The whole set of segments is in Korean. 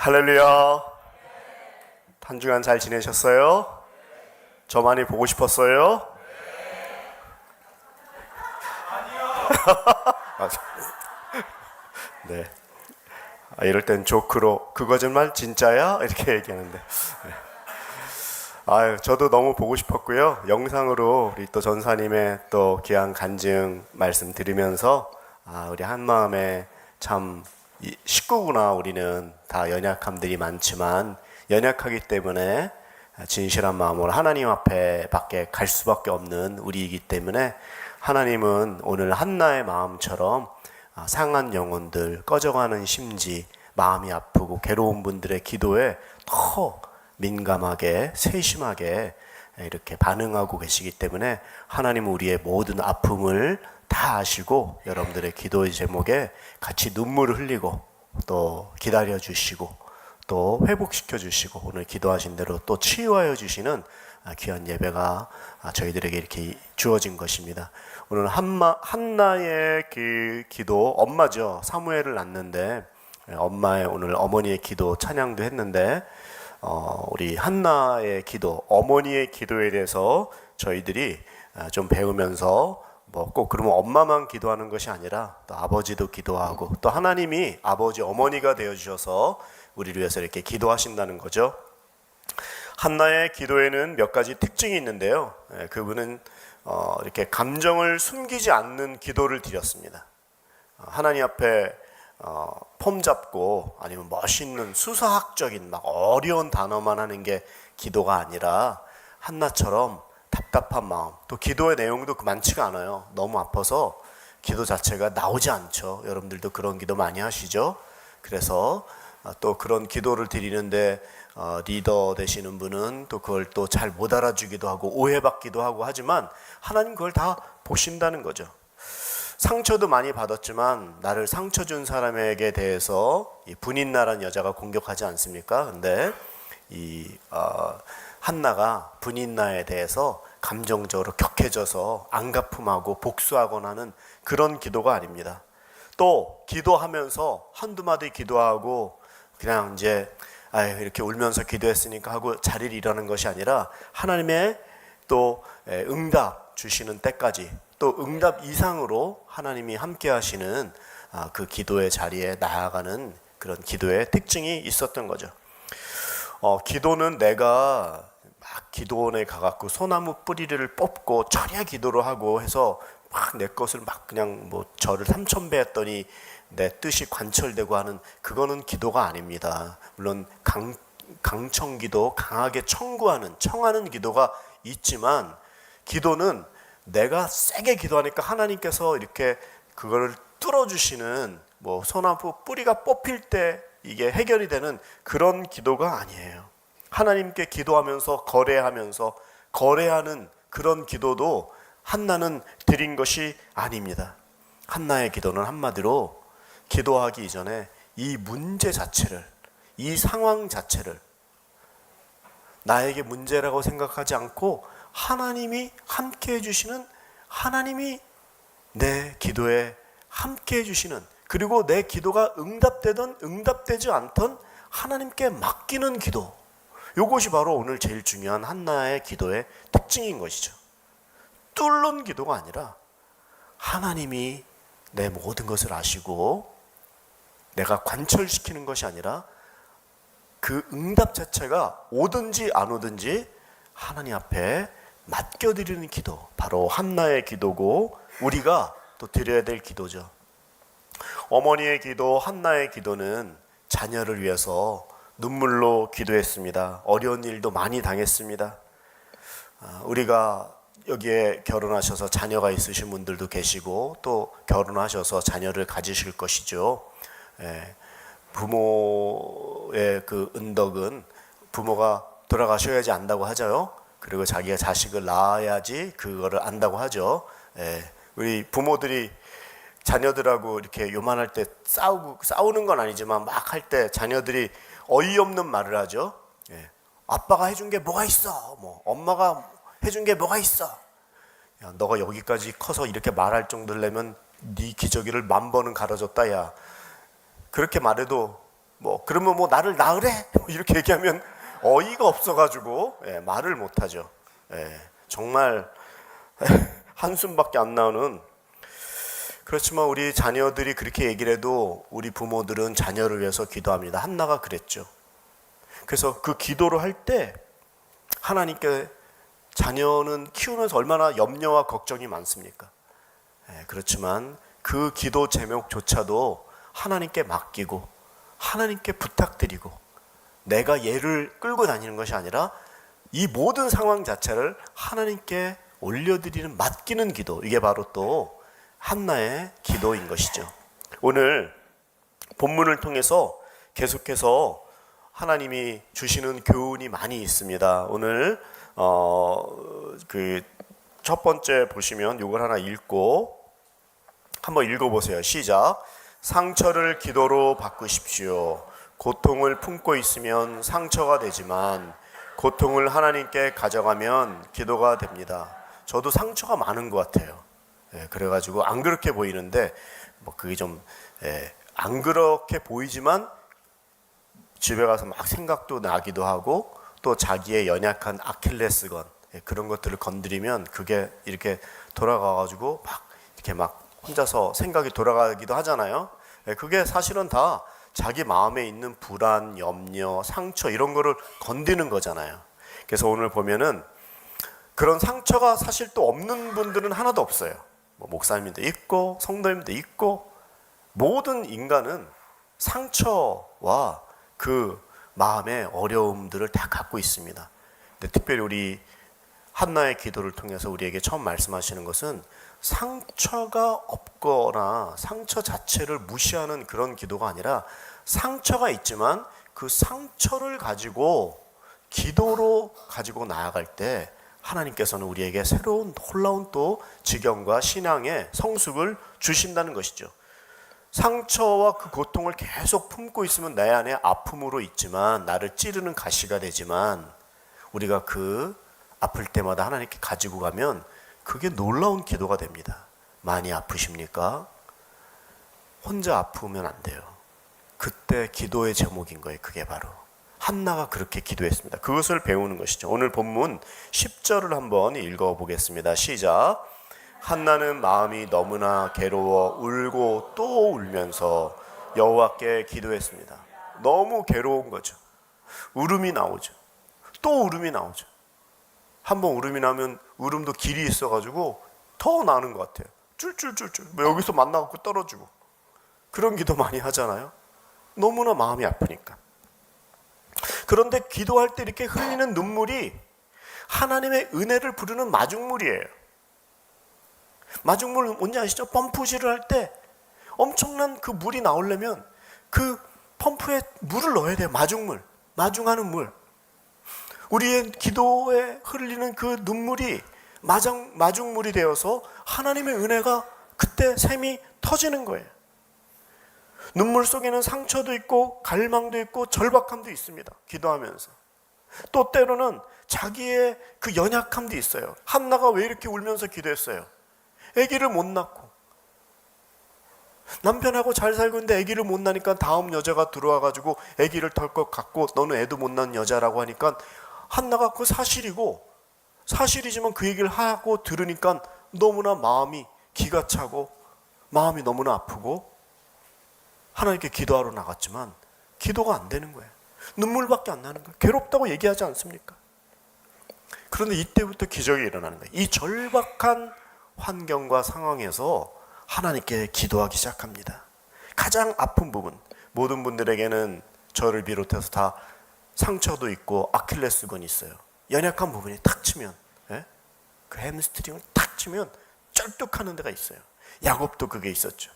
할렐루야. 한 주간 잘 지내셨어요? 저 많이 보고 싶었어요? 네. 이럴 땐 조크로 그거 정말 진짜야? 이렇게 얘기하는데. 저도 너무 보고 싶었고요. 영상으로 우리 또 전사님의 또 귀한 간증 말씀 들으면서 우리 한 마음에 참 식구구나. 우리는 다 연약함들이 많지만 연약하기 때문에 진실한 마음으로 하나님 앞에 밖에 갈 수밖에 없는 우리이기 때문에 하나님은 오늘 한나의 마음처럼 상한 영혼들, 꺼져가는 심지, 마음이 아프고 괴로운 분들의 기도에 더 민감하게 세심하게 이렇게 반응하고 계시기 때문에 하나님은 우리의 모든 아픔을 다 아시고 여러분들의 기도의 제목에 같이 눈물을 흘리고 또 기다려 주시고 또 회복시켜 주시고 오늘 기도하신 대로 또 치유하여 주시는 귀한 예배가 저희들에게 이렇게 주어진 것입니다. 오늘 한나의 그 기도, 엄마죠. 사무엘을 낳는데 엄마의 오늘 어머니의 기도 찬양도 했는데 우리 한나의 기도, 어머니의 기도에 대해서 저희들이 좀 배우면서 꼭 그러면 엄마만 기도하는 것이 아니라 또 아버지도 기도하고 또 하나님이 아버지 어머니가 되어주셔서 우리를 위해서 이렇게 기도하신다는 거죠. 한나의 기도에는 몇 가지 특징이 있는데요. 그분은 이렇게 감정을 숨기지 않는 기도를 드렸습니다. 하나님 앞에 폼 잡고 아니면 멋있는 수사학적인 막 어려운 단어만 하는 게 기도가 아니라 한나처럼 답답한 마음, 또 기도의 내용도 많지가 않아요. 너무 아파서 기도 자체가 나오지 않죠. 여러분들도 그런 기도 많이 하시죠. 그래서 또 그런 기도를 드리는데 리더 되시는 분은 또 그걸 또 잘 못 알아주기도 하고 오해받기도 하고 하지만 하나님 그걸 다 보신다는 거죠. 상처도 많이 받았지만 나를 상처 준 사람에게 대해서 이 분인나라는 여자가 공격하지 않습니까? 근데 이 한나가 분인나에 대해서 감정적으로 격해져서 안갚음하고 복수하거나 하는 그런 기도가 아닙니다. 또 기도하면서 한두 마디 기도하고 그냥 이제 이렇게 울면서 기도했으니까 하고 자리를 일하는 것이 아니라 하나님의 또 응답 주시는 때까지 또 응답 이상으로 하나님이 함께 하시는 그 기도의 자리에 나아가는 그런 기도의 특징이 있었던 거죠. 기도는 내가 막 기도원에 가갖고 소나무 뿌리를 뽑고 철야 기도를 하고 해서 막 내 것을 막 그냥 절을 3000배 했더니 내 뜻이 관철되고 하는 그거는 기도가 아닙니다. 물론 강청기도, 강하게 청하는 기도가 있지만 기도는 내가 세게 기도하니까 하나님께서 이렇게 그거를 뚫어주시는 소나무 뿌리가 뽑힐 때 이게 해결이 되는 그런 기도가 아니에요. 하나님께 기도하면서 거래하는 그런 기도도 한나는 드린 것이 아닙니다. 한나의 기도는 한마디로 기도하기 이전에 이 문제 자체를, 이 상황 자체를 나에게 문제라고 생각하지 않고 하나님이 함께 해주시는, 하나님이 내 기도에 함께 해주시는, 그리고 내 기도가 응답되든 응답되지 않던 하나님께 맡기는 기도, 이것이 바로 오늘 제일 중요한 한나의 기도의 특징인 것이죠. 뚫는 기도가 아니라 하나님이 내 모든 것을 아시고 내가 관철시키는 것이 아니라 그 응답 자체가 오든지 안 오든지 하나님 앞에 맡겨드리는 기도, 바로 한나의 기도고 우리가 또 드려야 될 기도죠. 어머니의 기도, 한나의 기도는 자녀를 위해서 눈물로 기도했습니다. 어려운 일도 많이 당했습니다. 우리가 여기에 결혼하셔서 자녀가 있으신 분들도 계시고 또 결혼하셔서 자녀를 가지실 것이죠. 부모의 그 은덕은 부모가 돌아가셔야지 안다고 하죠. 그리고 자기가 자식을 낳아야지 그거를 안다고 하죠. 우리 부모들이 자녀들하고 이렇게 요만할 때 싸우는 건 아니지만 막 할 때 자녀들이 어이없는 말을 하죠. 아빠가 해준 게 뭐가 있어? 엄마가 해준 게 뭐가 있어? 야, 너가 여기까지 커서 이렇게 말할 정도려면 네 기저귀를 10,000번은 갈아줬다. 야, 그렇게 말해도 뭐 그러면 뭐 나를 낳으래 이렇게 얘기하면 어이가 없어가지고 말을 못하죠. 정말 한숨밖에 안 나오는. 그렇지만 우리 자녀들이 그렇게 얘기를 해도 우리 부모들은 자녀를 위해서 기도합니다. 한나가 그랬죠. 그래서 그 기도를 할 때 하나님께 자녀는 키우면서 얼마나 염려와 걱정이 많습니까? 그렇지만 그 기도 제목조차도 하나님께 맡기고 하나님께 부탁드리고 내가 얘를 끌고 다니는 것이 아니라 이 모든 상황 자체를 하나님께 올려드리는 맡기는 기도, 이게 바로 또 한나의 기도인 것이죠. 오늘 본문을 통해서 계속해서 하나님이 주시는 교훈이 많이 있습니다. 오늘 그 첫 번째 보시면 이걸 하나 읽고 한번 읽어보세요. 시작. 상처를 기도로 바꾸십시오. 고통을 품고 있으면 상처가 되지만 고통을 하나님께 가져가면 기도가 됩니다. 저도 상처가 많은 것 같아요. 그래가지고 안 그렇게 보이는데 뭐 그게 좀 안 그렇게 보이지만 집에 가서 막 생각도 나기도 하고 또 자기의 연약한 아킬레스건 그런 것들을 건드리면 그게 이렇게 돌아가가지고 막 이렇게 막 혼자서 생각이 돌아가기도 하잖아요. 그게 사실은 다 자기 마음에 있는 불안, 염려, 상처 이런 거를 건드는 거잖아요. 그래서 오늘 보면은 그런 상처가 사실 또 없는 분들은 하나도 없어요. 뭐 목사님도 있고 성도님도 있고 모든 인간은 상처와 그 마음의 어려움들을 다 갖고 있습니다. 근데 특별히 우리 한나의 기도를 통해서 우리에게 처음 말씀하시는 것은 상처가 없거나 상처 자체를 무시하는 그런 기도가 아니라 상처가 있지만 그 상처를 가지고 기도로 가지고 나아갈 때 하나님께서는 우리에게 새로운 놀라운 또 지경과 신앙의 성숙을 주신다는 것이죠. 상처와 그 고통을 계속 품고 있으면 내 안에 아픔으로 있지만 나를 찌르는 가시가 되지만 우리가 그 아플 때마다 하나님께 가지고 가면 그게 놀라운 기도가 됩니다. 많이 아프십니까? 혼자 아프면 안 돼요. 그때 기도의 제목인 거예요. 그게 바로 한나가 그렇게 기도했습니다. 그것을 배우는 것이죠. 오늘 본문 10절을 한번 읽어보겠습니다. 시작. 한나는 마음이 너무나 괴로워 울고 또 울면서 여호와께 기도했습니다. 너무 괴로운 거죠. 울음이 나오죠. 또 울음이 나오죠. 한번 울음이 나면 울음도 길이 있어가지고 더 나는 것 같아요. 쫄쫄쫄쫄 여기서 만나갖고 떨어지고 그런 기도 많이 하잖아요. 너무나 마음이 아프니까. 그런데 기도할 때 이렇게 흘리는 눈물이 하나님의 은혜를 부르는 마중물이에요. 마중물 뭔지 아시죠? 펌프질을 할 때 엄청난 그 물이 나오려면 그 펌프에 물을 넣어야 돼요. 마중물, 마중하는 물. 우리의 기도에 흘리는 그 눈물이 마중물이 되어서 하나님의 은혜가 그때 샘이 터지는 거예요. 눈물 속에는 상처도 있고 갈망도 있고 절박함도 있습니다. 기도하면서. 또 때로는 자기의 그 연약함도 있어요. 한나가 왜 이렇게 울면서 기도했어요? 아기를 못 낳고 남편하고 잘 살고 있는데 아기를 못 낳으니까 다음 여자가 들어와가지고 아기를 덜컥 갖고 너는 애도 못 낳은 여자라고 하니까 한나가 그 사실이지만 그 얘기를 하고 들으니까 너무나 마음이 기가 차고 마음이 너무나 아프고 하나님께 기도하러 나갔지만 기도가 안 되는 거예요. 눈물밖에 안 나는 거예요. 괴롭다고 얘기하지 않습니까? 그런데 이때부터 기적이 일어나는 거예요. 이 절박한 환경과 상황에서 하나님께 기도하기 시작합니다. 가장 아픈 부분, 모든 분들에게는 저를 비롯해서 다 상처도 있고 아킬레스건이 있어요. 연약한 부분이 탁 치면 그 햄스트링을 탁 치면 쩔뚝하는 데가 있어요. 야곱도 그게 있었죠.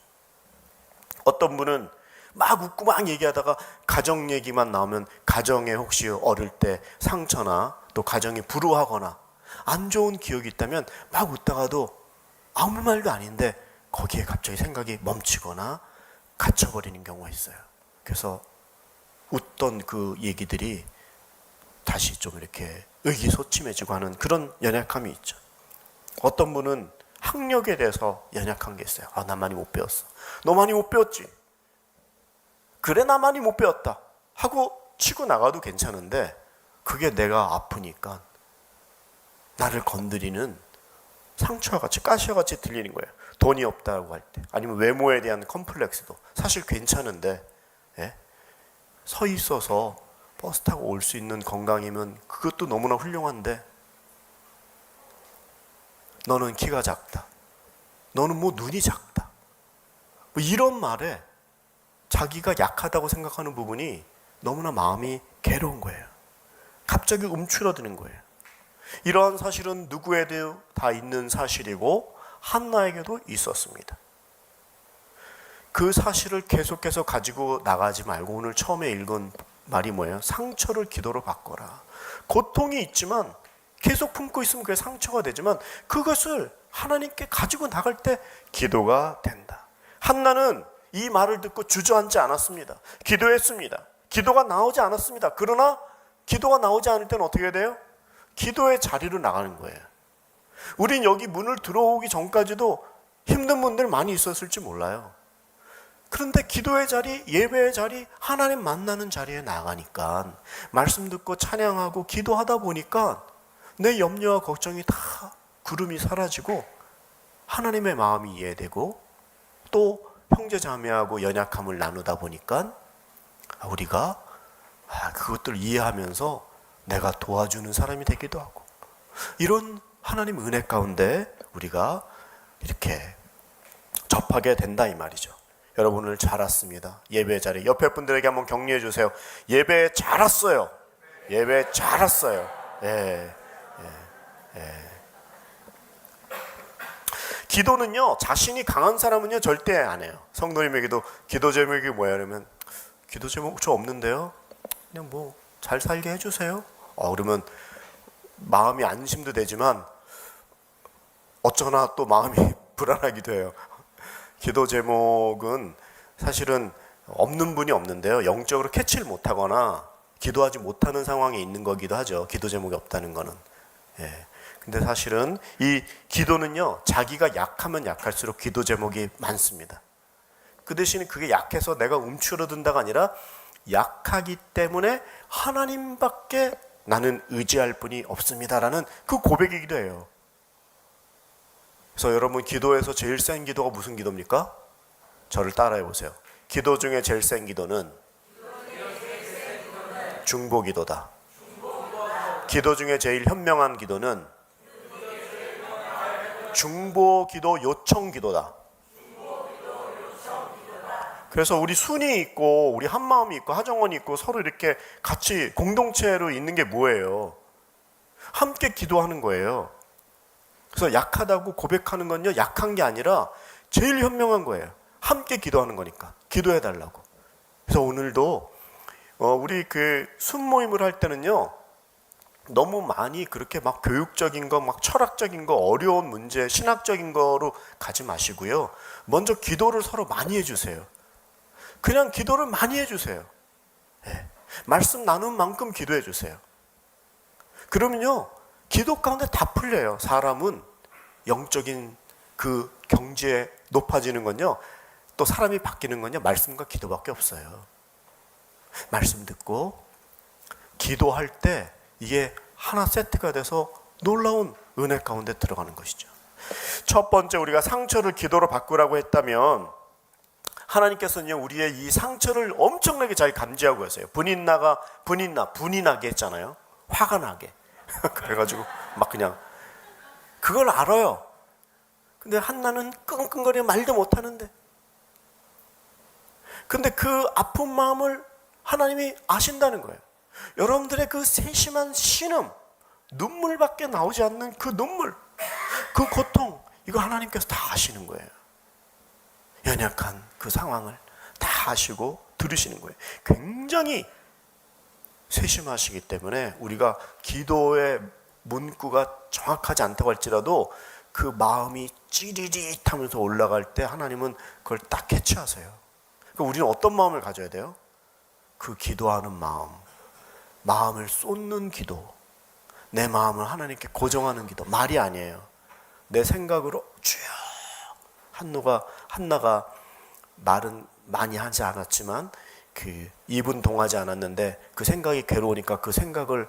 어떤 분은 막 웃고 막 얘기하다가 가정 얘기만 나오면 가정에 혹시 어릴 때 상처나 또 가정이 불우하거나 안 좋은 기억이 있다면 막 웃다가도 아무 말도 아닌데 거기에 갑자기 생각이 멈추거나 갇혀버리는 경우가 있어요. 그래서 웃던 그 얘기들이 다시 좀 이렇게 의기소침해지고 하는 그런 연약함이 있죠. 어떤 분은 학력에 대해서 연약한 게 있어요. 나 많이 못 배웠어. 너 많이 못 배웠지? 그래 나 많이 못 배웠다 하고 치고 나가도 괜찮은데, 그게 내가 아프니까 나를 건드리는 상처와 같이 가시와 같이 들리는 거예요. 돈이 없다고 할 때, 아니면 외모에 대한 컴플렉스도 사실 괜찮은데, 예? 서 있어서 버스 타고 올 수 있는 건강이면 그것도 너무나 훌륭한데, 너는 키가 작다, 너는 뭐 눈이 작다, 뭐 이런 말에 자기가 약하다고 생각하는 부분이 너무나 마음이 괴로운 거예요. 갑자기 움츠러드는 거예요. 이러한 사실은 누구에도 다 있는 사실이고 한나에게도 있었습니다. 그 사실을 계속해서 가지고 나가지 말고 오늘 처음에 읽은 말이 뭐예요? 상처를 기도로 바꿔라. 고통이 있지만 계속 품고 있으면 그게 상처가 되지만 그것을 하나님께 가지고 나갈 때 기도가 된다. 한나는 이 말을 듣고 주저앉지 않았습니다. 기도했습니다. 기도가 나오지 않았습니다. 그러나 기도가 나오지 않을 때는 어떻게 돼요? 기도의 자리로 나가는 거예요. 우린 여기 문을 들어오기 전까지도 힘든 분들 많이 있었을지 몰라요. 그런데 기도의 자리, 예배의 자리, 하나님 만나는 자리에 나가니까, 말씀 듣고 찬양하고 기도하다 보니까 내 염려와 걱정이 다 구름이 사라지고 하나님의 마음이 이해되고, 또 형제 자매하고 연약함을 나누다 보니까 우리가 그것들을 이해하면서 내가 도와주는 사람이 되기도 하고, 이런 하나님 은혜 가운데 우리가 이렇게 접하게 된다 이 말이죠. 여러분 오늘 잘 왔습니다. 예배 자리 옆에 분들에게 한번 격려해 주세요. 예배 잘 왔어요. 예배 잘 왔어요. 예. 기도는요, 자신이 강한 사람은요 절대 안 해요. 성도님에게도 기도 제목이 뭐야 그러면, 기도 제목 저 없는데요, 그냥 뭐 잘 살게 해주세요. 그러면 마음이 안심도 되지만 어쩌나 또 마음이 불안하기도 해요. 기도 제목은 사실은 없는 분이 없는데요, 영적으로 캐치를 못하거나 기도하지 못하는 상황에 있는 거기도 하죠. 기도 제목이 없다는 거는. 예. 근데 사실은 이 기도는요, 자기가 약하면 약할수록 기도 제목이 많습니다. 그 대신에 그게 약해서 내가 움츠러든다가 아니라 약하기 때문에 하나님밖에 나는 의지할 분이 없습니다라는 그 고백이기도 해요. 그래서 여러분, 기도에서 제일 센 기도가 무슨 기도입니까? 저를 따라해 보세요. 기도 중에 제일 센 기도는 중보기도다. 기도 중에 제일 현명한 기도는 중보기도 요청기도다. 그래서 우리 순이 있고 우리 한마음이 있고 하정원이 있고 서로 이렇게 같이 공동체로 있는 게 뭐예요? 함께 기도하는 거예요. 그래서 약하다고 고백하는 건요, 약한 게 아니라 제일 현명한 거예요. 함께 기도하는 거니까 기도해 달라고. 그래서 오늘도 우리 그 순모임을 할 때는요, 너무 많이 그렇게 막 교육적인 거, 막 철학적인 거, 어려운 문제, 신학적인 거로 가지 마시고요, 먼저 기도를 서로 많이 해주세요. 그냥 기도를 많이 해주세요. 네. 말씀 나눈 만큼 기도해 주세요. 그러면요, 기도 가운데 다 풀려요. 사람은 영적인 그 경지에 높아지는 건요, 또 사람이 바뀌는 건요, 말씀과 기도밖에 없어요. 말씀 듣고 기도할 때 이게 하나 세트가 돼서 놀라운 은혜 가운데 들어가는 것이죠. 첫 번째, 우리가 상처를 기도로 바꾸라고 했다면 하나님께서는요, 우리의 이 상처를 엄청나게 잘 감지하고 계세요. 분이 나게 했잖아요. 화가 나게. 그래가지고 막 그냥 그걸 알아요. 근데 한나는 끙끙거리며 말도 못하는데, 근데 그 아픈 마음을 하나님이 아신다는 거예요. 여러분들의 그 세심한 신음, 눈물밖에 나오지 않는 그 눈물, 그 고통, 이거 하나님께서 다 아시는 거예요. 연약한 그 상황을 다 아시고 들으시는 거예요. 굉장히 세심하시기 때문에 우리가 기도의 문구가 정확하지 않다고 할지라도 그 마음이 찌릿하면서 올라갈 때 하나님은 그걸 딱 캐치하세요. 그러니까 우리는 어떤 마음을 가져야 돼요? 그 기도하는 마음을 쏟는 기도, 내 마음을 하나님께 고정하는 기도. 말이 아니에요. 내 생각으로 주여. 한나가 말은 많이 하지 않았지만 입은 동하지 않았는데 그 생각이 괴로우니까 그 생각을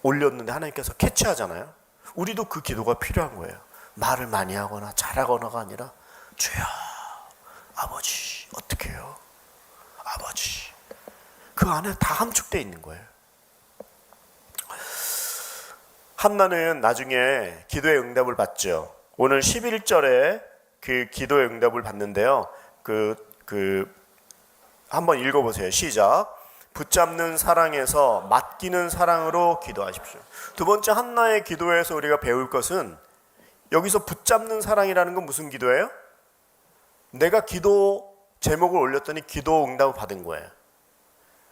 올렸는데 하나님께서 캐치하잖아요. 우리도 그 기도가 필요한 거예요. 말을 많이 하거나 잘하거나가 아니라 주여 아버지 어떻게 해요? 아버지 그 안에 다 함축되어 있는 거예요. 한나는 나중에 기도의 응답을 받죠. 오늘 11절에 그 기도의 응답을 받는데요. 한번 읽어보세요. 시작. 붙잡는 사랑에서 맡기는 사랑으로 기도하십시오. 두 번째 한나의 기도에서 우리가 배울 것은 여기서 붙잡는 사랑이라는 건 무슨 기도예요? 내가 기도 제목을 올렸더니 기도 응답을 받은 거예요.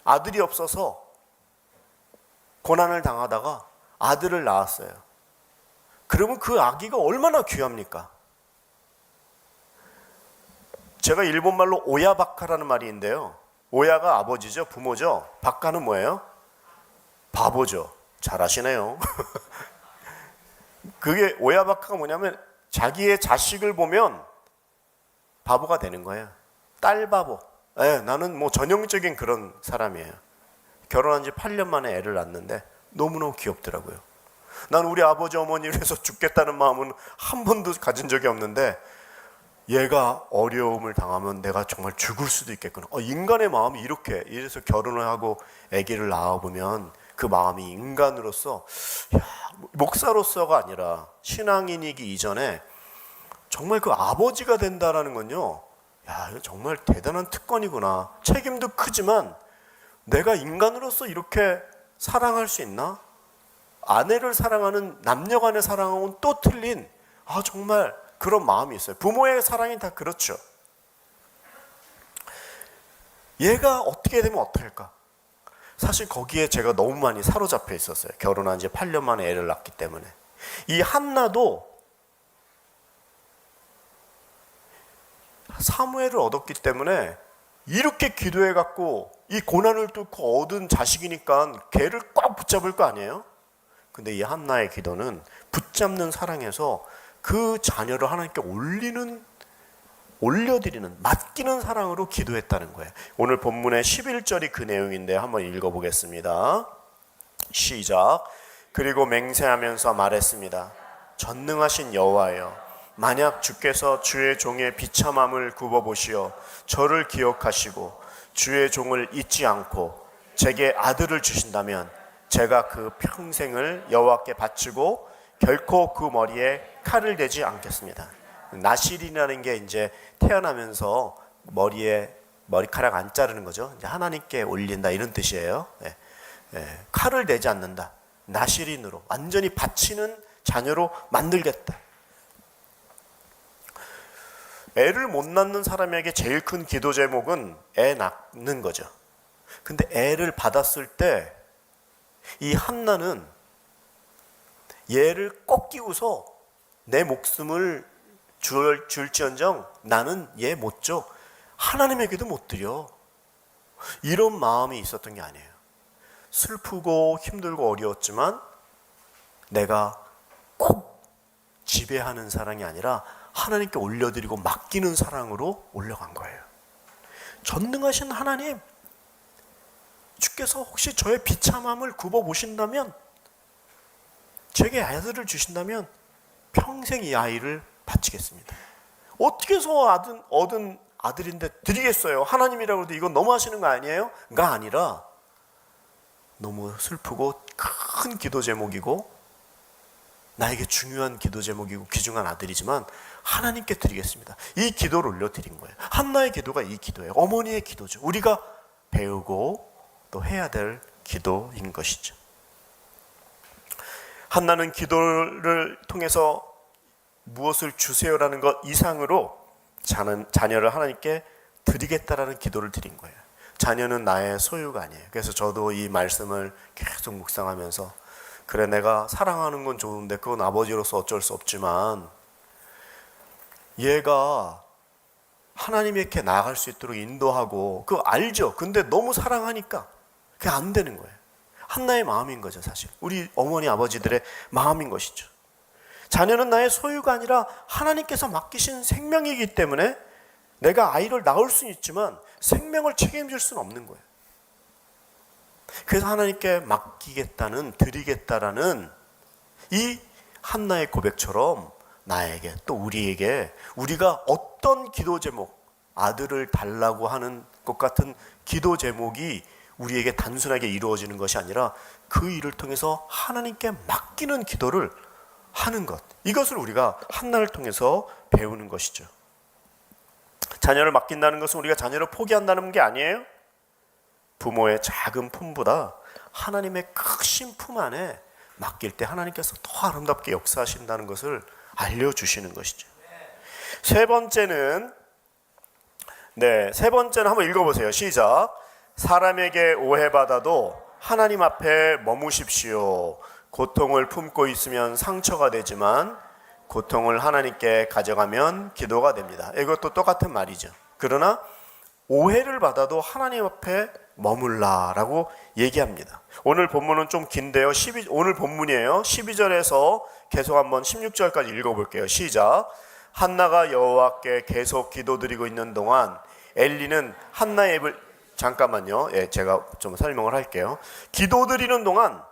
아들이 없어서 고난을 당하다가 아들을 낳았어요. 그러면 그 아기가 얼마나 귀합니까? 제가 일본말로 오야바카라는 말이 있는데요. 오야가 아버지죠, 부모죠. 바카는 뭐예요? 바보죠. 잘하시네요. 그게 오야바카가 뭐냐면 자기의 자식을 보면 바보가 되는 거예요. 딸 바보. 나는 뭐 전형적인 그런 사람이에요. 결혼한 지 8년 만에 애를 낳았는데 너무너무 귀엽더라고요. 난 우리 아버지 어머니를 위해서 죽겠다는 마음은 한 번도 가진 적이 없는데 얘가 어려움을 당하면 내가 정말 죽을 수도 있겠구나. 인간의 마음이 이래서 결혼을 하고 아기를 낳아보면 그 마음이 인간으로서, 목사로서가 아니라 신앙인이기 이전에 정말 그 아버지가 된다라는 건요, 이거 정말 대단한 특권이구나. 책임도 크지만 내가 인간으로서 이렇게 사랑할 수 있나? 아내를 사랑하는 남녀 간의 사랑하고는 또 틀린 정말 그런 마음이 있어요. 부모의 사랑이 다 그렇죠. 얘가 어떻게 되면 어떨까? 사실 거기에 제가 너무 많이 사로잡혀 있었어요. 결혼한 지 8년 만에 애를 낳기 때문에. 이 한나도 사무엘을 얻었기 때문에 이렇게 기도해갖고 이 고난을 뚫고 얻은 자식이니까 걔를 꽉 붙잡을 거 아니에요? 근데 이 한나의 기도는 붙잡는 사랑에서 그 자녀를 하나님께 올려드리는, 맡기는 사랑으로 기도했다는 거예요. 오늘 본문의 11절이 그 내용인데 한번 읽어보겠습니다. 시작. 그리고 맹세하면서 말했습니다. 전능하신 여호와여, 만약 주께서 주의 종의 비참함을 굽어보시어 저를 기억하시고 주의 종을 잊지 않고 제게 아들을 주신다면 제가 그 평생을 여호와께 바치고 결코 그 머리에 칼을 대지 않겠습니다. 나실이라는 게 이제 태어나면서 머리에 머리카락 안 자르는 거죠. 이제 하나님께 올린다 이런 뜻이에요. 칼을 대지 않는다. 나실인으로 완전히 바치는 자녀로 만들겠다. 애를 못 낳는 사람에게 제일 큰 기도 제목은 애 낳는 거죠. 근데 애를 받았을 때 이 한나는 얘를 꼭 끼고서 내 목숨을 줄지언정 나는 얘 못 줘. 하나님에게도 못 드려. 이런 마음이 있었던 게 아니에요. 슬프고 힘들고 어려웠지만 내가 꼭 지배하는 사랑이 아니라 하나님께 올려드리고 맡기는 사랑으로 올려간 거예요. 전능하신 하나님, 주께서 혹시 저의 비참함을 굽어보신다면, 제게 아들을 주신다면 평생 이 아이를 바치겠습니다. 어떻게 해서 얻은 아들인데 드리겠어요? 하나님이라고 해도 이건 너무 하시는 거 아니에요? 가 아니라 너무 슬프고 큰 기도 제목이고 나에게 중요한 기도 제목이고 귀중한 아들이지만 하나님께 드리겠습니다. 이 기도를 올려드린 거예요. 한나의 기도가 이 기도예요. 어머니의 기도죠. 우리가 배우고 또 해야 될 기도인 것이죠. 한나는 기도를 통해서 무엇을 주세요라는 것 이상으로 자녀를 하나님께 드리겠다라는 기도를 드린 거예요. 자녀는 나의 소유가 아니에요. 그래서 저도 이 말씀을 계속 묵상하면서 그래, 내가 사랑하는 건 좋은데 그건 아버지로서 어쩔 수 없지만 얘가 하나님에게 나아갈 수 있도록 인도하고, 그거 알죠? 근데 너무 사랑하니까 그게 안 되는 거예요. 한나의 마음인 거죠, 사실. 우리 어머니 아버지들의 마음인 것이죠. 자녀는 나의 소유가 아니라 하나님께서 맡기신 생명이기 때문에 내가 아이를 낳을 수는 있지만 생명을 책임질 수는 없는 거예요. 그래서 하나님께 맡기겠다는, 드리겠다라는 이 한나의 고백처럼 나에게 또 우리에게 우리가 어떤 기도 제목, 아들을 달라고 하는 것 같은 기도 제목이 우리에게 단순하게 이루어지는 것이 아니라 그 일을 통해서 하나님께 맡기는 기도를 하는 것, 이것을 우리가 한나를 통해서 배우는 것이죠. 자녀를 맡긴다는 것은 우리가 자녀를 포기한다는 게 아니에요. 부모의 작은 품보다 하나님의 크신 품 안에 맡길 때 하나님께서 더 아름답게 역사하신다는 것을 알려주시는 것이죠. 세 번째는 한번 읽어보세요. 시작. 사람에게 오해받아도 하나님 앞에 머무십시오. 고통을 품고 있으면 상처가 되지만 고통을 하나님께 가져가면 기도가 됩니다. 이것도 똑같은 말이죠. 그러나 오해를 받아도 하나님 앞에 머물라라고 얘기합니다. 오늘 본문은 좀 긴데요. 오늘 본문이에요. 12절에서 계속 한번 16절까지 읽어볼게요. 시작. 한나가 여호와께 계속 기도드리고 있는 동안 엘리는 한나의 입을, 잠깐만요. 제가 좀 설명을 할게요. 기도드리는 동안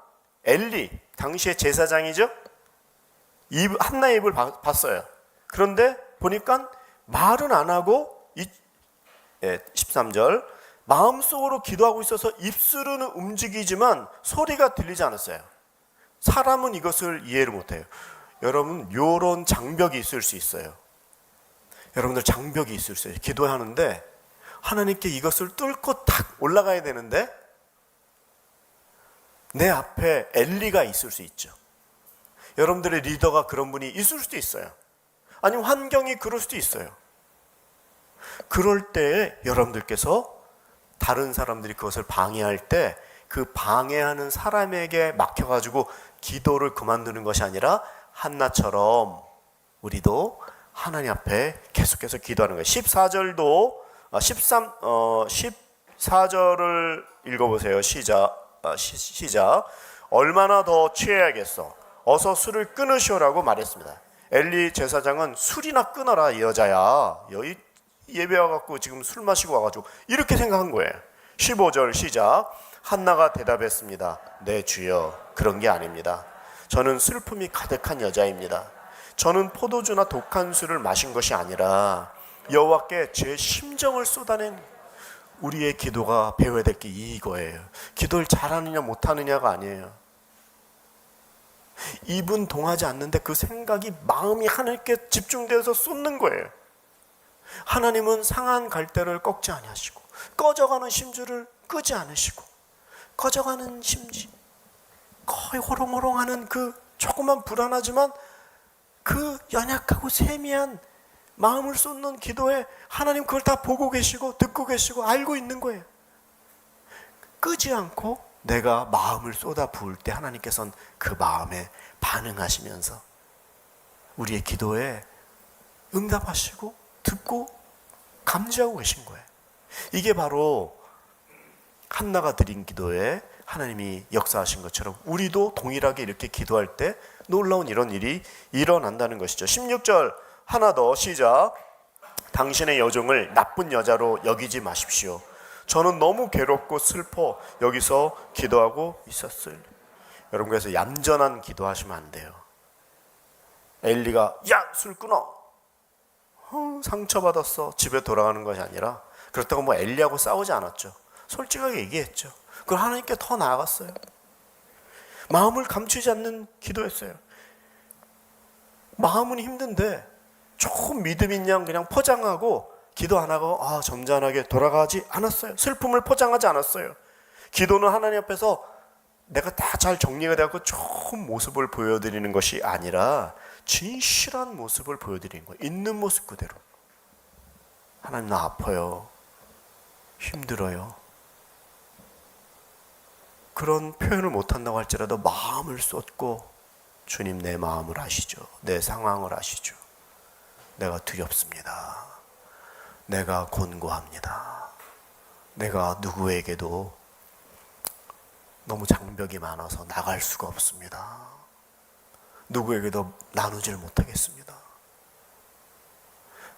엘리, 당시의 제사장이죠. 한나의 입을 봤어요. 그런데 보니까 말은 안 하고 13절 마음속으로 기도하고 있어서 입술은 움직이지만 소리가 들리지 않았어요. 사람은 이것을 이해를 못해요. 여러분, 요런 장벽이 있을 수 있어요. 여러분들 장벽이 있을 수 있어요. 기도하는데 하나님께 이것을 뚫고 탁 올라가야 되는데 내 앞에 엘리가 있을 수 있죠. 여러분들의 리더가 그런 분이 있을 수도 있어요. 아니면 환경이 그럴 수도 있어요. 그럴 때에 여러분들께서 다른 사람들이 그것을 방해할 때 그 방해하는 사람에게 맡겨가지고 기도를 그만두는 것이 아니라 한나처럼 우리도 하나님 앞에 계속해서 기도하는 거예요. 14절을 읽어보세요. 시작. 얼마나 더 취해야겠어. 어서 술을 끊으시오라고 말했습니다. 엘리 제사장은 술이나 끊어라 이 여자야. 여기 예배 와갖고 지금 술 마시고 와가지고 이렇게 생각한 거예요. 15절 시작. 한나가 대답했습니다. 네 주여, 그런 게 아닙니다. 저는 슬픔이 가득한 여자입니다. 저는 포도주나 독한 술을 마신 것이 아니라 여호와께 제 심정을 쏟아낸 우리의 기도가 배워야 될 게 이거예요. 기도를 잘하느냐 못하느냐가 아니에요. 입은 동하지 않는데 그 생각이 마음이 하나님께 집중되어서 쏟는 거예요. 하나님은 상한 갈대를 꺾지 아니하시고 꺼져가는 심지를 끄지 않으시고 꺼져가는 심지 거의 호롱호롱하는 그 조그만 불안하지만 그 연약하고 세미한 마음을 쏟는 기도에 하나님 그걸 다 보고 계시고 듣고 계시고 알고 있는 거예요. 끄지 않고 내가 마음을 쏟아 부을 때 하나님께서는 그 마음에 반응하시면서 우리의 기도에 응답하시고 듣고 감지하고 계신 거예요. 이게 바로 한나가 드린 기도에 하나님이 역사하신 것처럼 우리도 동일하게 이렇게 기도할 때 놀라운 이런 일이 일어난다는 것이죠. 16절 하나 더 시작. 당신의 여종을 나쁜 여자로 여기지 마십시오. 저는 너무 괴롭고 슬퍼 여기서 기도하고 있었어요. 여러분, 그래서 얌전한 기도하시면 안 돼요. 엘리가 야, 술 끊어. 상처받았어. 집에 돌아가는 것이 아니라 그렇다고 뭐 엘리하고 싸우지 않았죠. 솔직하게 얘기했죠. 그걸 하나님께 더 나아갔어요. 마음을 감추지 않는 기도였어요. 마음은 힘든데 조금 믿음 있는 양 그냥 포장하고 기도 안 하고 점잖하게 돌아가지 않았어요. 슬픔을 포장하지 않았어요. 기도는 하나님 앞에서 내가 다 잘 정리가 되고 좋은 모습을 보여드리는 것이 아니라 진실한 모습을 보여드리는 거예요. 있는 모습 그대로. 하나님, 나 아파요. 힘들어요. 그런 표현을 못한다고 할지라도 마음을 쏟고 주님, 내 마음을 아시죠. 내 상황을 아시죠. 내가 두렵습니다. 내가 곤고합니다. 내가 누구에게도 너무 장벽이 많아서 나갈 수가 없습니다. 누구에게도 나누질 못하겠습니다.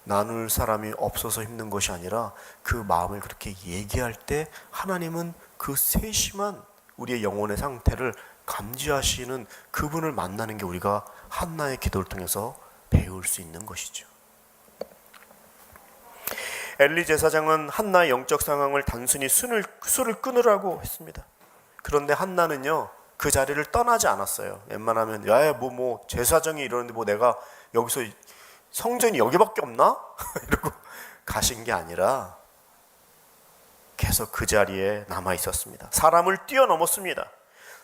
나눌 사람이 없어서 힘든 것이 아니라 그 마음을 그렇게 얘기할 때 하나님은 그 세심한 우리의 영혼의 상태를 감지하시는 그분을 만나는 게 우리가 한나의 기도를 통해서 배울 수 있는 것이죠. 엘리 제사장은 한나의 영적 상황을 단순히 술을 끊으라고 했습니다. 그런데 한나는요, 그 자리를 떠나지 않았어요. 웬만하면 뭐 제사장이 이러는데 뭐 내가 여기서 성전이 여기밖에 없나? 이러고 가신 게 아니라 계속 그 자리에 남아 있었습니다. 사람을 뛰어넘었습니다.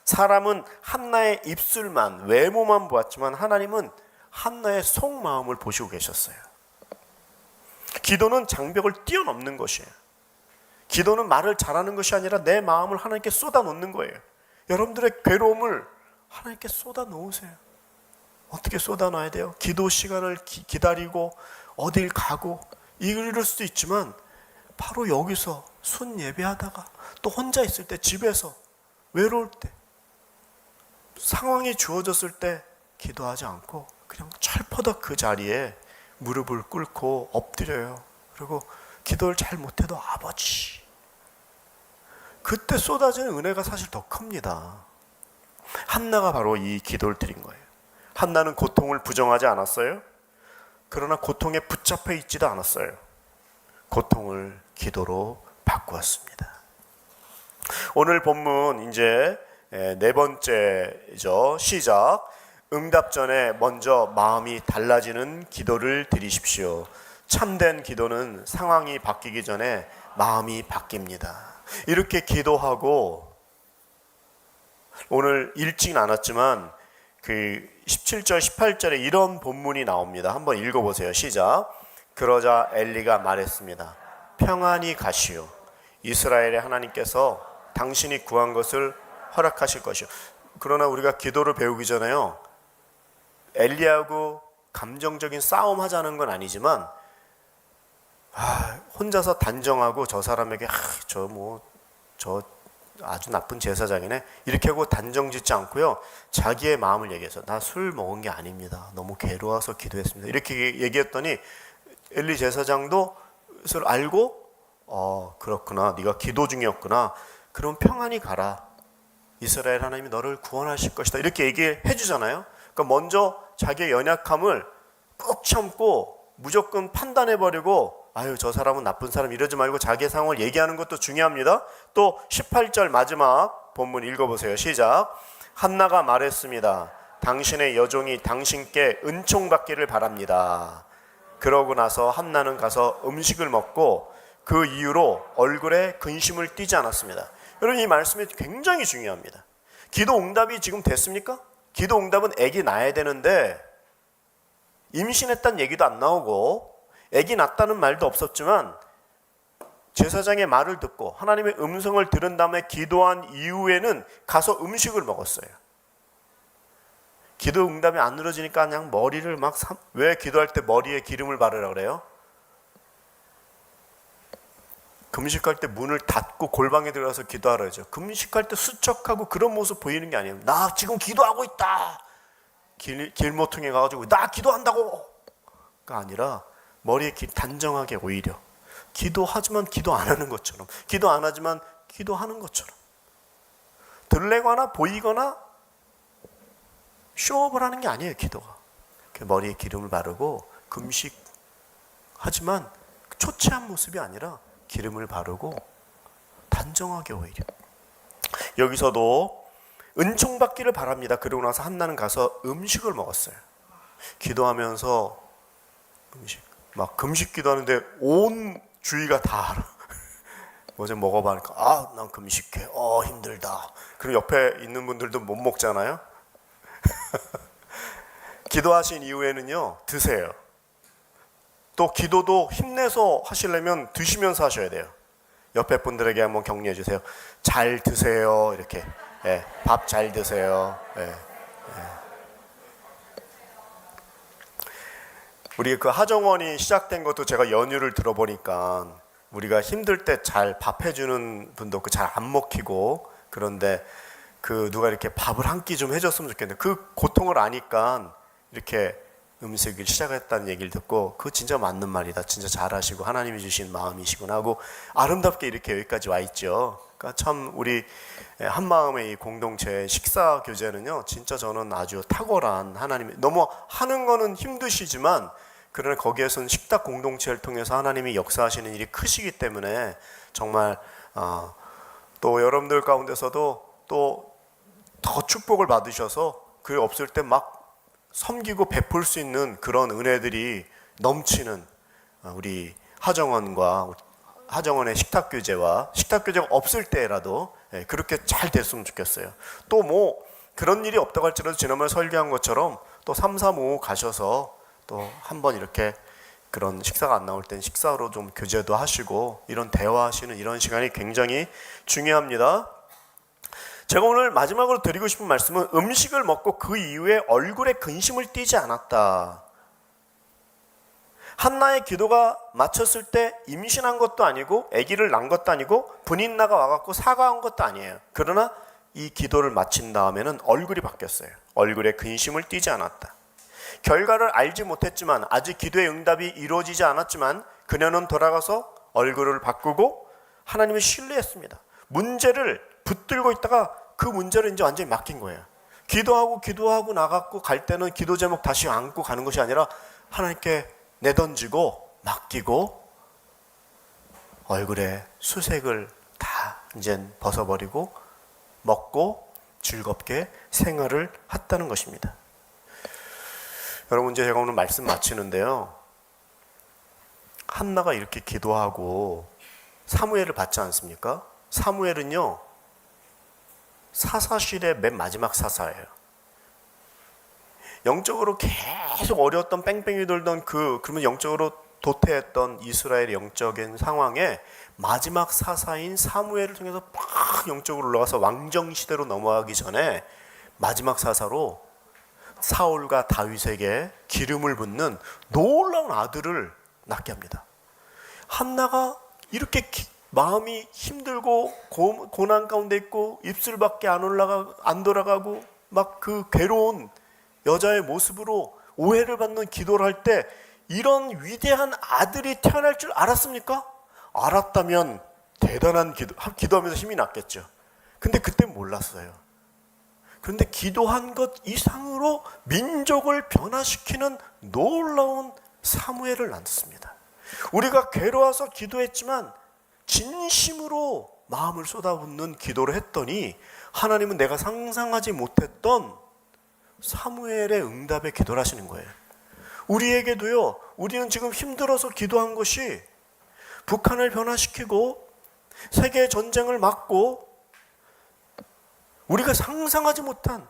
사람은 한나의 입술만, 외모만 보았지만 하나님은 한나의 속마음을 보시고 계셨어요. 기도는 장벽을 뛰어넘는 것이에요. 기도는 말을 잘하는 것이 아니라 내 마음을 하나님께 쏟아놓는 거예요. 여러분들의 괴로움을 하나님께 쏟아놓으세요. 어떻게 쏟아놔야 돼요? 기도 시간을 기다리고 어딜 가고 이럴 수도 있지만 바로 여기서 순 예배하다가 또 혼자 있을 때, 집에서 외로울 때, 상황이 주어졌을 때 기도하지 않고 그냥 철퍼덕 그 자리에 무릎을 꿇고 엎드려요. 그리고 기도를 잘 못해도 아버지, 그때 쏟아지는 은혜가 사실 더 큽니다. 한나가 바로 이 기도를 드린 거예요. 한나는 고통을 부정하지 않았어요. 그러나 고통에 붙잡혀 있지도 않았어요. 고통을 기도로 바꾸었습니다. 오늘 본문 이제 네 번째죠. 시작. 응답 전에 먼저 마음이 달라지는 기도를 드리십시오. 참된 기도는 상황이 바뀌기 전에 마음이 바뀝니다. 이렇게 기도하고, 오늘 읽진 않았지만 그 17절 18절에 이런 본문이 나옵니다. 한번 읽어보세요. 시작. 그러자 엘리가 말했습니다. 평안히 가시오. 이스라엘의 하나님께서 당신이 구한 것을 허락하실 것이오. 그러나 우리가 기도를 배우기 전에요, 엘리하고 감정적인 싸움 하자는 건 아니지만 혼자서 단정하고 저 사람에게 저 아주 나쁜 제사장이네 이렇게 하고 단정 짓지 않고요, 자기의 마음을 얘기해서 나 술 먹은 게 아닙니다. 너무 괴로워서 기도했습니다. 이렇게 얘기했더니 엘리 제사장도 그것을 알고 그렇구나, 네가 기도 중이었구나, 그럼 평안히 가라, 이스라엘 하나님이 너를 구원하실 것이다, 이렇게 얘기해 주잖아요. 그러니까 먼저 자기의 연약함을 꾹 참고 무조건 판단해버리고 아유 저 사람은 나쁜 사람 이러지 말고 자기의 상황을 얘기하는 것도 중요합니다. 또 18절 마지막 본문 읽어보세요. 시작. 한나가 말했습니다. 당신의 여종이 당신께 은총받기를 바랍니다. 그러고 나서 한나는 가서 음식을 먹고 그 이후로 얼굴에 근심을 띠지 않았습니다. 여러분, 이 말씀이 굉장히 중요합니다. 기도 응답이 지금 됐습니까? 기도 응답은 아기 낳아야 되는데 임신했다는 얘기도 안 나오고 아기 낳았다는 말도 없었지만 제사장의 말을 듣고 하나님의 음성을 들은 다음에 기도한 이후에는 가서 음식을 먹었어요. 기도 응답이 안 이루어지니까 그냥 머리를 왜 기도할 때 머리에 기름을 바르라 그래요? 금식할 때 문을 닫고 골방에 들어가서 기도하라죠. 금식할 때 수척하고 그런 모습 보이는 게 아니에요. 나 지금 기도하고 있다. 길모퉁이에 가가지고 나 기도한다고 가 아니라 머리에 단정하게, 오히려 기도하지만 기도 안 하는 것처럼, 기도 안 하지만 기도하는 것처럼 들레거나 보이거나 쇼업을 하는 게 아니에요. 기도가 머리에 기름을 바르고 금식하지만 초췌한 모습이 아니라 기름을 바르고 단정하게, 오히려 여기서도 은총받기를 바랍니다. 그러고 나서 한나는 가서 음식을 먹었어요. 기도하면서 금식 기도하는데 온 주위가 다 알아. 어제 먹어봐니까 난 금식해. 힘들다. 그리고 옆에 있는 분들도 못 먹잖아요. 기도하신 이후에는요, 드세요. 또 기도도 힘내서 하시려면 드시면서 하셔야 돼요. 옆에 분들에게 한번 격려해 주세요. 잘 드세요. 이렇게. 밥 잘 드세요. 우리 그 하정원이 시작된 것도 제가 연유를 들어보니까 우리가 힘들 때 잘 밥 해주는 분도 잘 안 먹히고, 그런데 누가 이렇게 밥을 한 끼 좀 해줬으면 좋겠는데 그 고통을 아니까 이렇게 음식을 시작했다는 얘기를 듣고 그거 진짜 맞는 말이다. 진짜 잘하시고 하나님이 주신 마음이시구나 하고 아름답게 이렇게 여기까지 와 있죠. 그러니까 참 우리 한마음의 이 공동체 식사 교제는요, 진짜 저는 아주 탁월한 하나님이 너무 하는 거는 힘드시지만 그러나 거기에서는 식탁 공동체를 통해서 하나님이 역사하시는 일이 크시기 때문에 정말 또 여러분들 가운데서도 또 더 축복을 받으셔서 그 없을 때 막 섬기고 베풀 수 있는 그런 은혜들이 넘치는 우리 하정원의 식탁 교제와 식탁 교제가 없을 때라도 그렇게 잘 됐으면 좋겠어요. 또 뭐 그런 일이 없다고 할지라도 지난번에 설교한 것처럼 또 335 가셔서 또 한번 이렇게 그런 식사가 안 나올 땐 식사로 좀 교제도 하시고 이런 대화하시는 이런 시간이 굉장히 중요합니다. 제가 오늘 마지막으로 드리고 싶은 말씀은 음식을 먹고 그 이후에 얼굴에 근심을 띠지 않았다. 한나의 기도가 마쳤을 때 임신한 것도 아니고 아기를 낳은 것도 아니고 분인나가 와갖고 사과한 것도 아니에요. 그러나 이 기도를 마친 다음에는 얼굴이 바뀌었어요. 얼굴에 근심을 띠지 않았다. 결과를 알지 못했지만 아직 기도의 응답이 이루어지지 않았지만 그녀는 돌아가서 얼굴을 바꾸고 하나님을 신뢰했습니다. 문제를 붙들고 있다가 그 문제를 이제 완전히 맡긴 거예요. 기도하고 나갔고 갈 때는 기도 제목 다시 안고 가는 것이 아니라 하나님께 내던지고 맡기고 얼굴에 수색을 다 이제 벗어버리고 먹고 즐겁게 생활을 했다는 것입니다. 여러분, 이제 제가 오늘 말씀 마치는데요, 한나가 이렇게 기도하고 사무엘을 받지 않습니까? 사무엘은요 사사실의 맨 마지막 사사예요. 영적으로 계속 어려웠던 뺑뺑이 돌던 그러면 영적으로 도태했던 이스라엘의 영적인 상황에 마지막 사사인 사무엘을 통해서 팍 영적으로 올라가서 왕정 시대로 넘어가기 전에 마지막 사사로 사울과 다윗에게 기름을 붓는 놀라운 아들을 낳게 합니다. 한나가 이렇게 마음이 힘들고 고난 가운데 있고 입술밖에 안 돌아가고 막 그 괴로운 여자의 모습으로 오해를 받는 기도를 할 때 이런 위대한 아들이 태어날 줄 알았습니까? 알았다면 대단한 기도하면서 힘이 났겠죠. 근데 그때 몰랐어요. 그런데 기도한 것 이상으로 민족을 변화시키는 놀라운 사무엘을 낳습니다. 우리가 괴로워서 기도했지만 진심으로 마음을 쏟아붓는 기도를 했더니 하나님은 내가 상상하지 못했던 사무엘의 응답에 기도를 하시는 거예요. 우리에게도요, 우리는 지금 힘들어서 기도한 것이 북한을 변화시키고 세계 전쟁을 막고 우리가 상상하지 못한,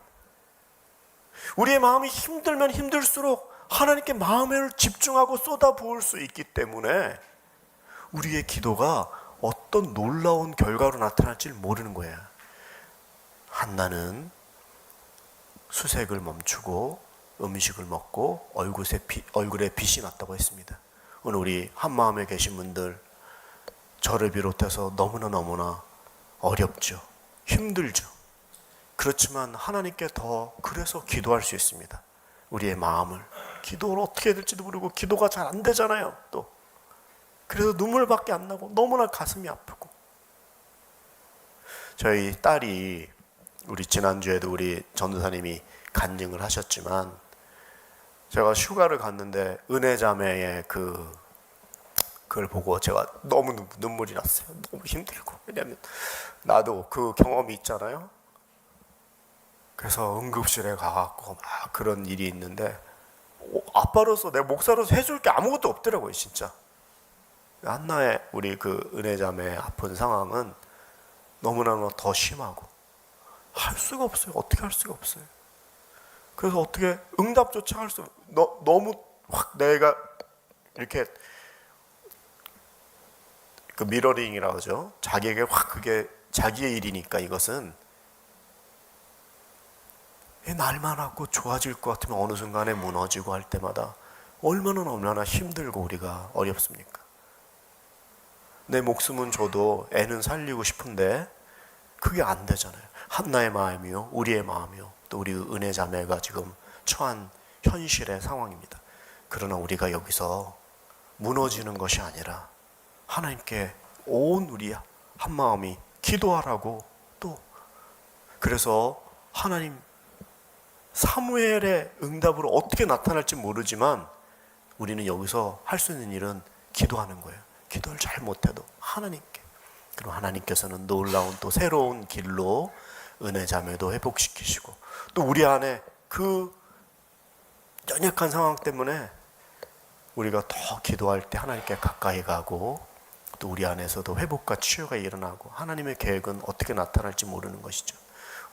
우리의 마음이 힘들면 힘들수록 하나님께 마음을 집중하고 쏟아부을 수 있기 때문에 우리의 기도가 어떤 놀라운 결과로 나타날지 모르는 거예요. 한나는 수색을 멈추고 음식을 먹고 얼굴에 빛이 났다고 했습니다. 오늘 우리 한마음에 계신 분들, 저를 비롯해서 너무나 어렵죠. 힘들죠. 그렇지만 하나님께 더 그래서 기도할 수 있습니다. 우리의 마음을. 기도를 어떻게 해야 될지도 모르고 기도가 잘 안 되잖아요. 또 그래서 눈물밖에 안 나고 너무나 가슴이 아프고. 저희 딸이 우리 지난주에도 우리 전도사님이 간증을 하셨지만 제가 휴가를 갔는데 은혜자매의 그걸 보고 제가 너무 눈물이 났어요. 너무 힘들고. 왜냐하면 나도 그 경험이 있잖아요. 그래서 응급실에 가갖고 막 그런 일이 있는데 아빠로서 내 목사로서 해줄 게 아무것도 없더라고요. 진짜 한나의 우리 그 은혜자매의 아픈 상황은 너무나 더 심하고 할 수가 없어요. 어떻게 할 수가 없어요. 그래서 어떻게 응답조차 할 수 너무 확 내가 이렇게 그 미러링이라고 하죠. 자기에게 확 그게 자기의 일이니까 이것은 날만 하고 좋아질 것 같으면 어느 순간에 무너지고 할 때마다 얼마나 힘들고 우리가 어렵습니까? 내 목숨은 줘도 애는 살리고 싶은데 그게 안 되잖아요. 한나의 마음이요, 우리의 마음이요, 또 우리 은혜 자매가 지금 처한 현실의 상황입니다. 그러나 우리가 여기서 무너지는 것이 아니라 하나님께 온 우리 한 마음이 기도하라고, 또 그래서 하나님 사무엘의 응답으로 어떻게 나타날지 모르지만 우리는 여기서 할 수 있는 일은 기도하는 거예요. 기도를 잘 못해도 하나님께, 그리고 하나님께서는 놀라운 또 새로운 길로 은혜 자매도 회복시키시고, 또 우리 안에 그 연약한 상황 때문에 우리가 더 기도할 때 하나님께 가까이 가고, 또 우리 안에서도 회복과 치유가 일어나고 하나님의 계획은 어떻게 나타날지 모르는 것이죠.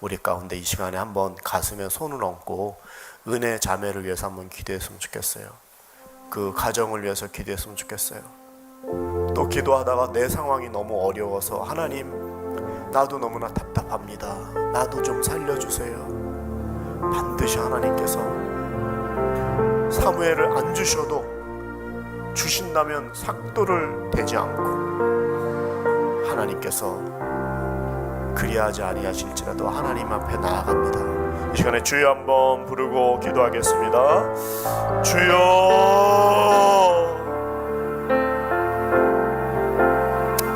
우리 가운데 이 시간에 한번 가슴에 손을 얹고 은혜 자매를 위해서 한번 기도했으면 좋겠어요. 그 가정을 위해서 기도했으면 좋겠어요. 또 기도하다가 내 상황이 너무 어려워서 하나님, 나도 너무나 답답합니다, 나도 좀 살려주세요. 반드시 하나님께서 사무엘을 안 주셔도 주신다면 삭도를 대지 않고 하나님께서 그리하지 아니하실지라도 하나님 앞에 나아갑니다. 이 시간에 주여 한번 부르고 기도하겠습니다. 주여,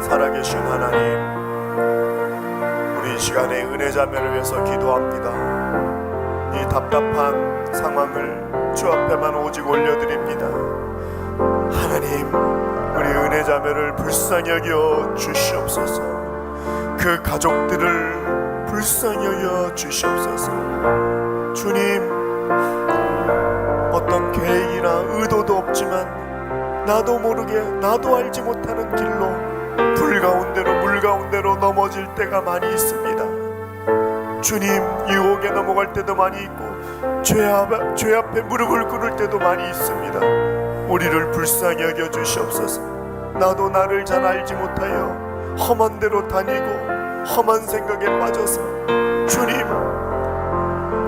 살아계신 하나님, 우리 이 시간에 은혜 자매를 위해서 기도합니다. 이 답답한 상황을 주 앞에만 오직 올려드립니다. 하나님, 우리 은혜 자매를 불쌍히 여겨 주시옵소서. 그 가족들을 불쌍히 여겨 주시옵소서. 주님, 어떤 계획이나 의도도 없지만 나도 모르게, 나도 알지 못하는 길로 불 가운데로 물 가운데로 넘어질 때가 많이 있습니다. 주님, 유혹에 넘어갈 때도 많이 있고 죄 앞에 무릎을 꿇을 때도 많이 있습니다. 우리를 불쌍히 여겨 주시옵소서. 나도 나를 잘 알지 못하여 험한 데로 다니고 험한 생각에 빠져서 주님,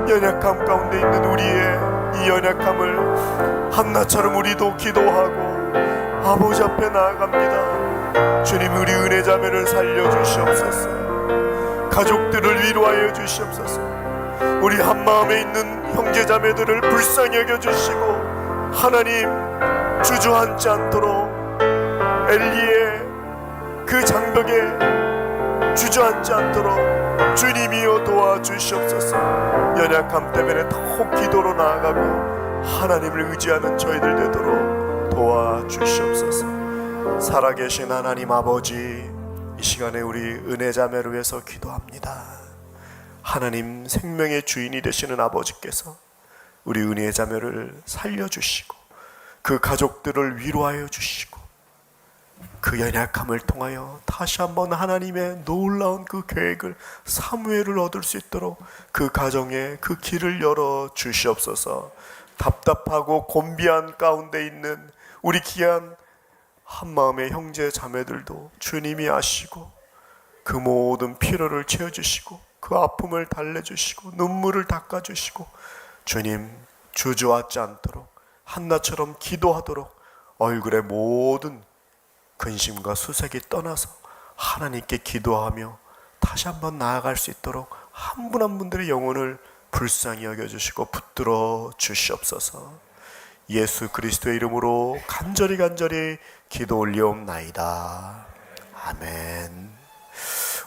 연약함 가운데 있는 우리의 이 연약함을 한나처럼 우리도 기도하고 아버지 앞에 나아갑니다. 주님, 우리 은혜 자매를 살려주시옵소서. 가족들을 위로하여 주시옵소서. 우리 한마음에 있는 형제 자매들을 불쌍히 여겨주시고 하나님, 주저앉지 않도록 엘리의 그 장벽에 주저앉지 않도록 주님이여 도와주시옵소서. 연약함 때문에 더욱 기도로 나아가고 하나님을 의지하는 저희들 되도록 도와주시옵소서. 살아계신 하나님 아버지, 이 시간에 우리 은혜 자매를 위해서 기도합니다. 하나님, 생명의 주인이 되시는 아버지께서 우리 은혜 자매를 살려주시고 그 가족들을 위로하여 주시고 그 연약함을 통하여 다시 한번 하나님의 놀라운 그 계획을, 사무엘을 얻을 수 있도록 그 가정에 그 길을 열어 주시옵소서. 답답하고 곤비한 가운데 있는 우리 귀한 한마음의 형제 자매들도 주님이 아시고 그 모든 피로를 채워주시고 그 아픔을 달래주시고 눈물을 닦아주시고 주님, 주저앉지 않도록 한나처럼 기도하도록 얼굴의 모든 근심과 수색이 떠나서 하나님께 기도하며 다시 한번 나아갈 수 있도록 한 분 한 분들의 영혼을 불쌍히 여겨주시고 붙들어 주시옵소서. 예수 그리스도의 이름으로 간절히 기도 올리옵나이다. 아멘.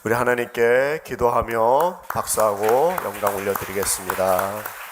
우리 하나님께 기도하며 박수하고 영광 올려드리겠습니다.